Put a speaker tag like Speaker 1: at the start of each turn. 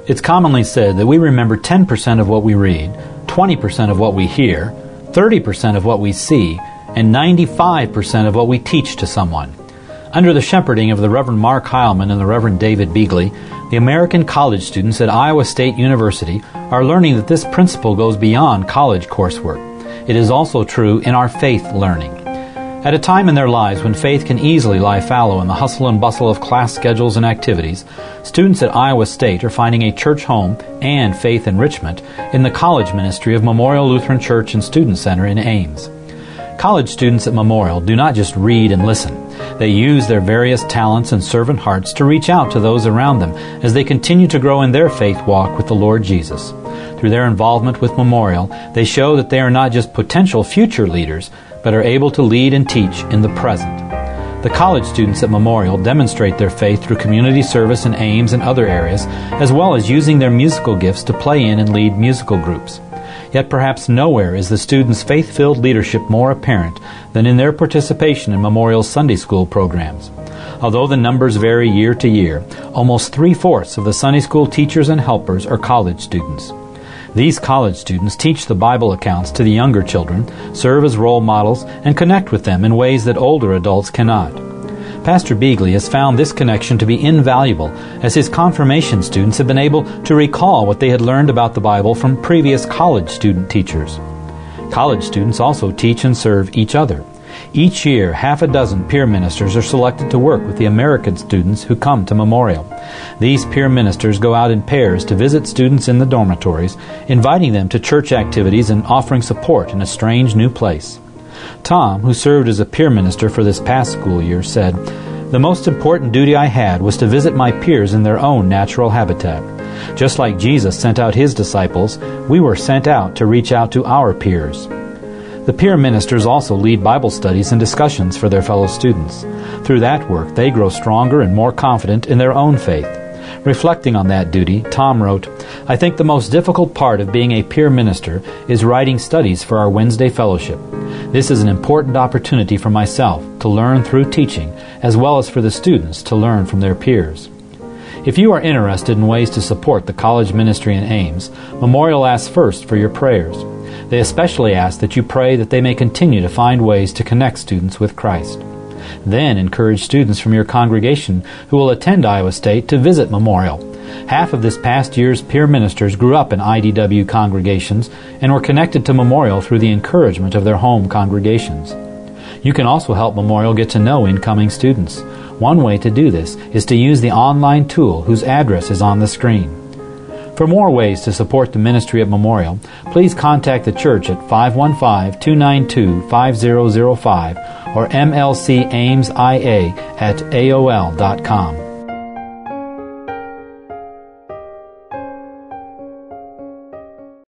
Speaker 1: It's commonly said that we remember 10% of what we read, 20% of what we hear, 30% of what we see, and 95% of what we teach to someone. Under the shepherding of the Reverend Mark Heilman and the Reverend David Beagley, the American college students at Iowa State University are learning that this principle goes beyond college coursework. It is also true in our faith learning. At a time in their lives when faith can easily lie fallow in the hustle and bustle of class schedules and activities, students at Iowa State are finding a church home and faith enrichment in the college ministry of Memorial Lutheran Church and Student Center in Ames. College students at Memorial do not just read and listen. They use their various talents and servant hearts to reach out to those around them as they continue to grow in their faith walk with the Lord Jesus. Through their involvement with Memorial, they show that they are not just potential future leaders, but are able to lead and teach in the present. The college students at Memorial demonstrate their faith through community service in Ames and other areas, as well as using their musical gifts to play in and lead musical groups. Yet perhaps nowhere is the students' faith-filled leadership more apparent than in their participation in Memorial's Sunday school programs. Although the numbers vary year to year, almost 3/4 of the Sunday school teachers and helpers are college students. These college students teach the Bible accounts to the younger children, serve as role models, and connect with them in ways that older adults cannot. Pastor Beagley has found this connection to be invaluable, as his confirmation students have been able to recall what they had learned about the Bible from previous college student teachers. College students also teach and serve each other. Each year, half a dozen peer ministers are selected to work with the American students who come to Memorial. These peer ministers go out in pairs to visit students in the dormitories, inviting them to church activities and offering support in a strange new place. Tom, who served as a peer minister for this past school year, said, "The most important duty I had was to visit my peers in their own natural habitat. Just like Jesus sent out his disciples, we were sent out to reach out to our peers." The peer ministers also lead Bible studies and discussions for their fellow students. Through that work, they grow stronger and more confident in their own faith. Reflecting on that duty, Tom wrote, "I think the most difficult part of being a peer minister is writing studies for our Wednesday fellowship. This is an important opportunity for myself to learn through teaching, as well as for the students to learn from their peers." If you are interested in ways to support the college ministry in Ames, Memorial asks first for your prayers. They especially ask that you pray that they may continue to find ways to connect students with Christ. Then encourage students from your congregation who will attend Iowa State to visit Memorial. Half of this past year's peer ministers grew up in IDW congregations and were connected to Memorial through the encouragement of their home congregations. You can also help Memorial get to know incoming students. One way to do this is to use the online tool whose address is on the screen. For more ways to support the ministry at Memorial, please contact the church at 515-292-5005 or mlcamesIA@aol.com.